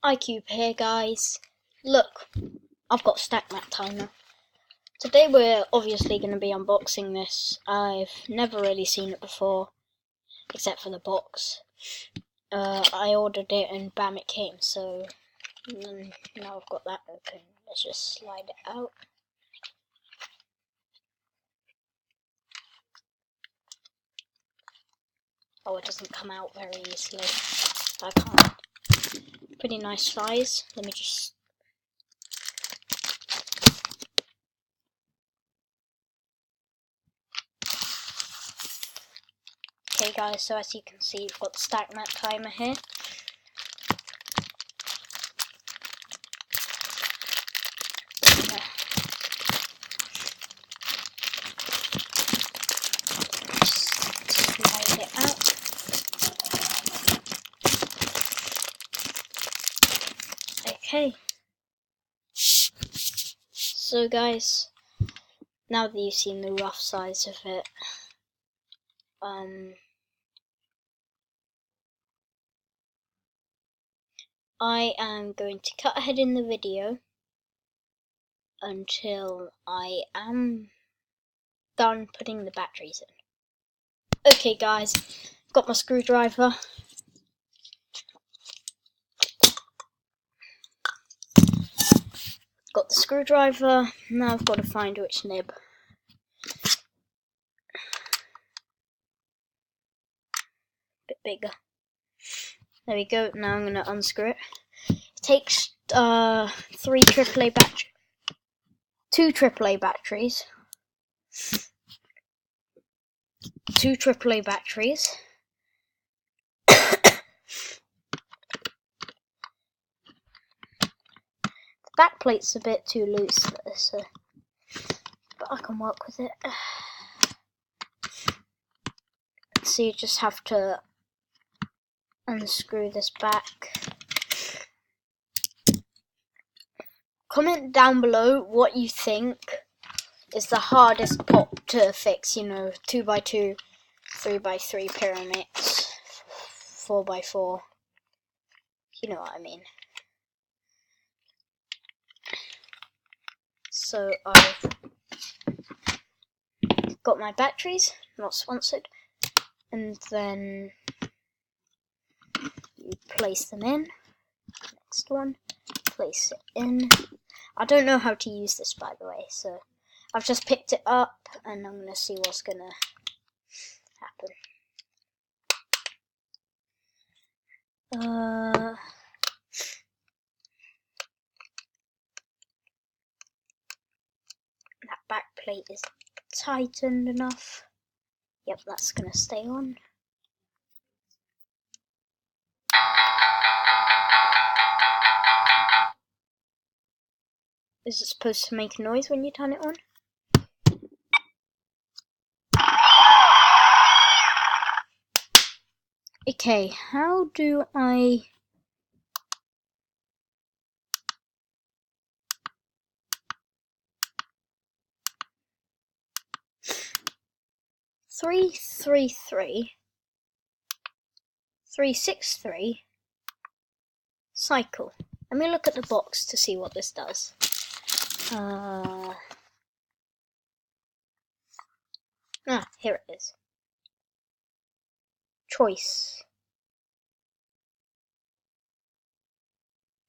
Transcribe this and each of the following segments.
iCube here, guys. Look, I've got Stackmat Timer. Today we're obviously going to be unboxing this. I've never really seen it before, except for the box. I ordered it and bam, it came. So now I've got that open. Let's just slide it out. Oh, it doesn't come out very easily. I can't. Pretty nice size. Let me just... Okay guys, so as you can see, we've got the Stackmat Timer here. Just slide it out. Okay. So guys, now that you've seen the rough size of it, I am going to cut ahead in the video until I am done putting the batteries in. Okay guys, got my screwdriver. Got the screwdriver, now I've got to find which nib. Bit bigger. There we go, now I'm going to unscrew it. It takes two AAA batteries. Two AAA batteries. The back plate's a bit too loose for this, but I can work with it. So you just have to unscrew this back. Comment down below what you think is the hardest pop to fix, 2x2, 3x3 pyramids, 4x4, you know what I mean. So I've got my batteries, not sponsored, and then you place them in. Next one, place it in. I don't know how to use this, by the way, so I've just picked it up and I'm gonna see what's gonna happen. That back plate is tightened enough. Yep, that's gonna stay on. Is it supposed to make a noise when you turn it on? Okay, how do I... Three 363 cycle. Let me look at the box to see what this does. Here it is. Choice.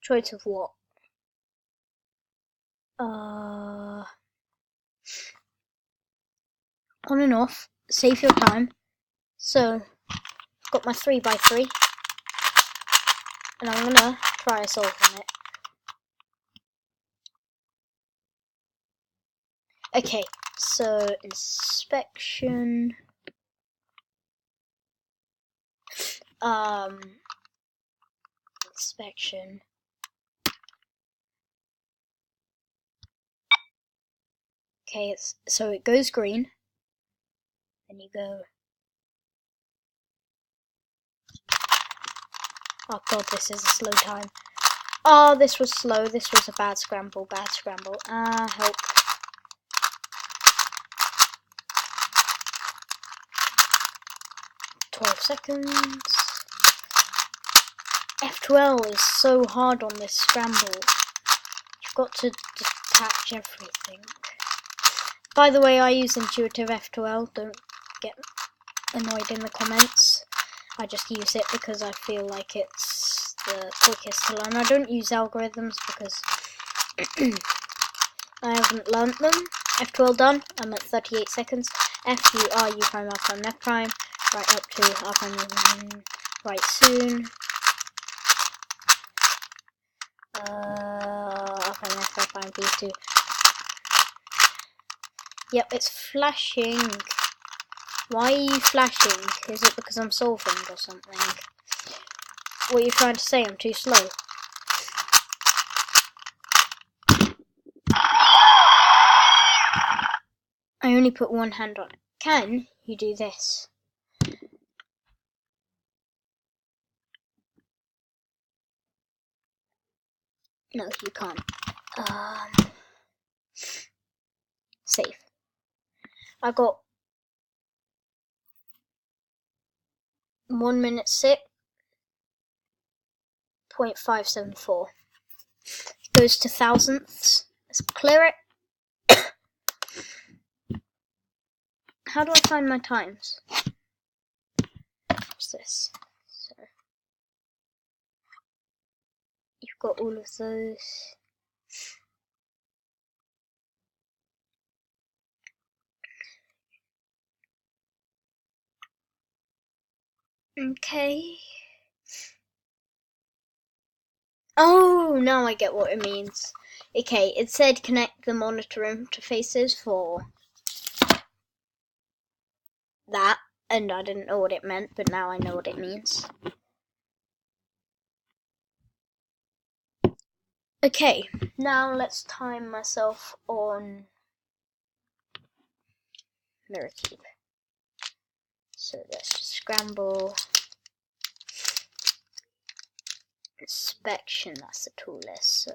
Choice of what? On and off. Save your time. So, I've got my 3x3. And I'm gonna try solving it. Okay, so inspection. Inspection. Okay, so it goes green. Then you go. Oh god, this is a slow time. Oh, this was slow. This was a bad scramble. Help. "12 seconds. F12 is so hard on this scramble. You've got to detach everything. By the way, I use intuitive F12. Don't get annoyed in the comments. I just use it because I feel like it's the quickest to learn. I don't use algorithms because I haven't learnt them. F12 done. I'm at 38 seconds. F U R U prime R prime F prime. Right up to R prime right soon. R prime F prime V2. Yep, it's flashing. Why are you flashing? Is it because I'm solving or something? What are you trying to say? I'm too slow. I only put one hand on it. Can you do this? No, you can't. Save. I got 1 minute 6.574. It goes to thousandths. Let's clear it. How do I find my times? What's this? So you've got all of those. Okay. Oh, now I get what it means. Okay, it said connect the monitor interfaces for that, and I didn't know what it meant, but now I know what it means. Okay, now let's time myself on mirror cube. So let's just scramble. Inspection, that's the tool list, so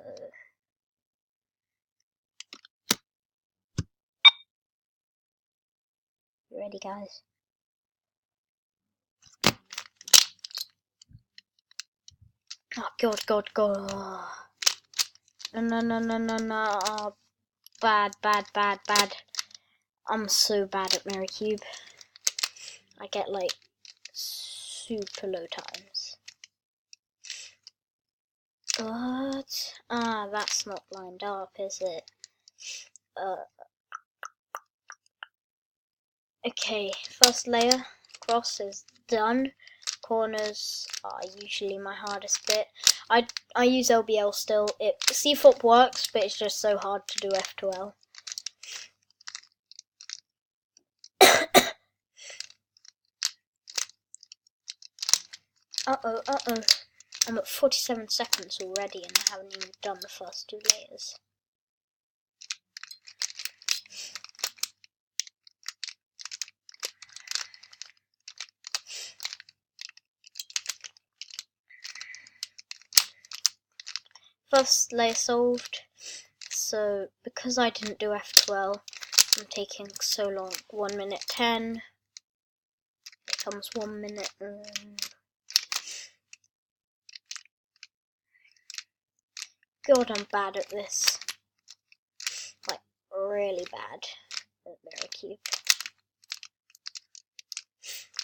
you ready, guys? Oh god. No. Oh, bad. I'm so bad at mirror cube. I get like super low times. What? That's not lined up, is it? Okay, first layer cross is done. Corners are usually my hardest bit. I use LBL still. CFOP works, but it's just so hard to do F2L. Uh-oh. I'm at 47 seconds already and I haven't even done the first 2 layers. First layer solved. So because I didn't do F2L, I'm taking so long. 1 minute 10. It comes 1 minute. God, I'm bad at this. Like, really bad at mirror cube.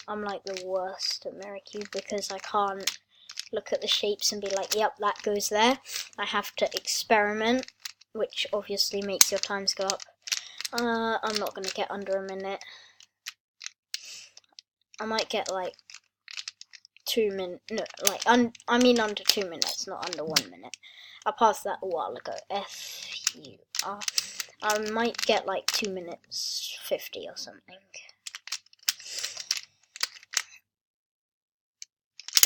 I'm like the worst at mirror cube because I can't look at the shapes and be like, yep, that goes there. I have to experiment, which obviously makes your times go up. I'm not gonna get under a minute. I might get like 2 minutes. No, like I mean under 2 minutes, not under 1 minute. I passed that a while ago. FUR. I might get like 2 minutes 50 or something.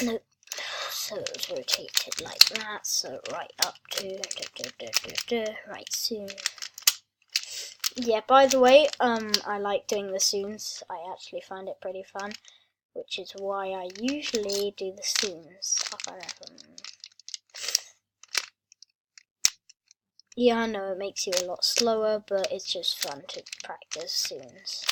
Nope. So it's rotated like that. So right up to right soon. Yeah, by the way, I like doing the soons. I actually find it pretty fun, which is why I usually do the soons. Yeah, I know it makes you a lot slower, but it's just fun to practice soons.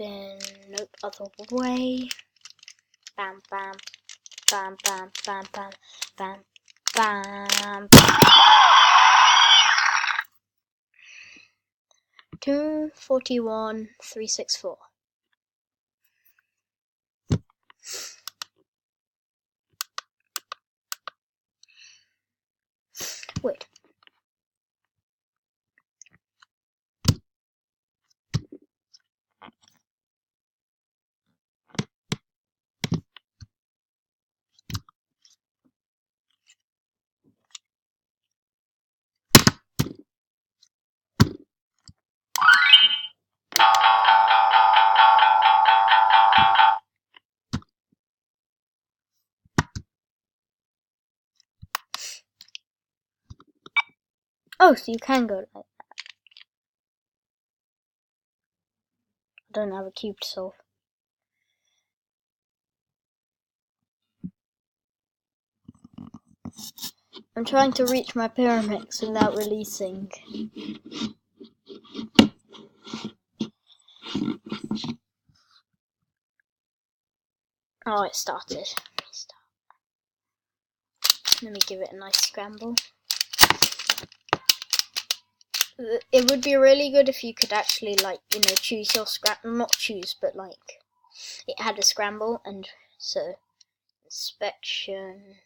spin. Nope, other way. Bam, bam, bam, bam, bam, bam, bam, bam. 241,364. Wait. Oh, so you can go like that. I don't have a cube to solve. I'm trying to reach my pyramids without releasing. Oh, it started. Let me give it a nice scramble. It would be really good if you could actually, like, you know, choose your scramble. Not choose, but like, it had a scramble, and so, inspection.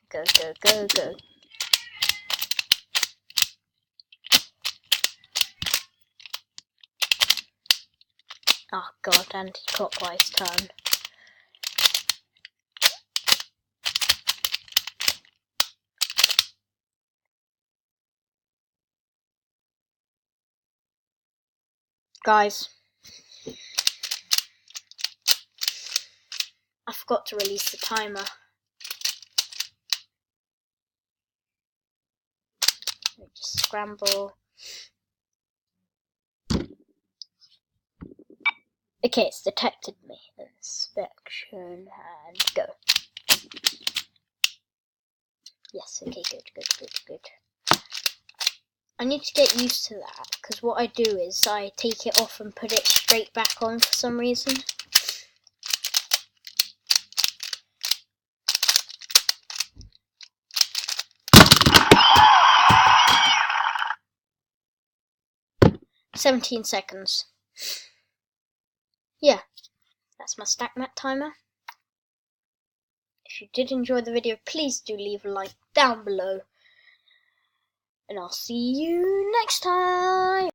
Go, go, go, go. Oh god, anti-clockwise turn. Guys, I forgot to release the timer. Let me just scramble. Okay, it's detected me. Inspection and go. Yes, okay, good. I need to get used to that, because what I do is I take it off and put it straight back on for some reason. "17 seconds. Yeah, that's my Stackmat timer. If you did enjoy the video, please do leave a like down below. And I'll see you next time.